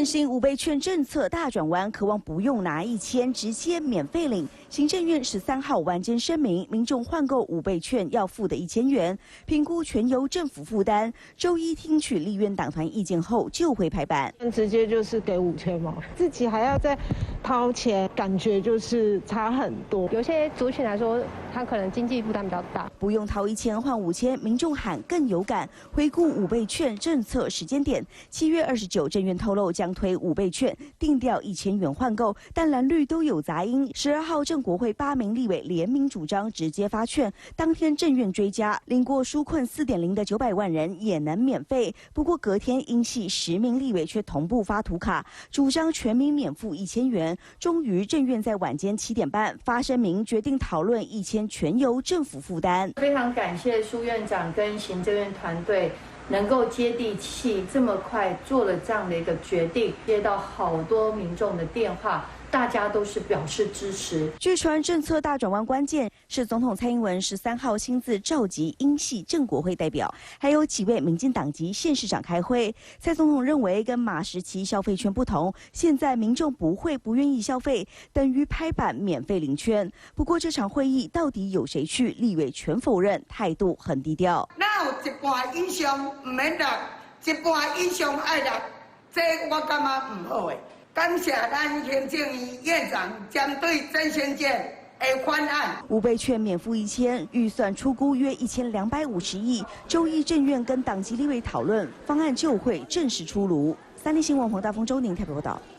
振兴五倍券政策大转弯，渴望不用拿1000直接免费领。行政院13号晚间声明，民众换购五倍券要付的1000元，评估全由政府负担。周一听取立院党团意见后，就会拍板。直接就是给5000嘛，自己还要再掏钱，感觉就是差很多。有些族群来说，他可能经济负担比较大，不用掏1000换5000，民众喊更有感。回顾五倍券政策时间点，7月29，政院透露将推五倍券，定调1000元换购，但蓝绿都有杂音。12号，正国会8名立委联名主张直接发券，当天政院追加，领过纾困4.0的900万人也能免费。不过隔天英系10名立委却同步发图卡，主张全民免付1000元。终于，政院在晚间7点半发声明，决定讨论1000全由政府负担。非常感谢苏院长跟行政院团队能够接地气，这么快做了这样的一个决定，接到好多民众的电话。大家都是表示支持。据传，政策大转弯关键是总统蔡英文13号亲自召集英系正国会代表，还有几位民进党籍县市长开会。蔡总统认为，跟马时期消费券不同，现在民众不愿意消费，等于拍板免费领券。不过这场会议到底有谁去？立委全否认，态度很低调。那有一半以上唔免来，一半以上爱来，这我感觉唔好诶。感谢咱行政院长针对振兴券的方案，五倍券免付1000，预算初估约1250亿。周一政院跟党籍立委讨论方案，就会正式出炉。3立新闻黄大丰、周宁台北报道。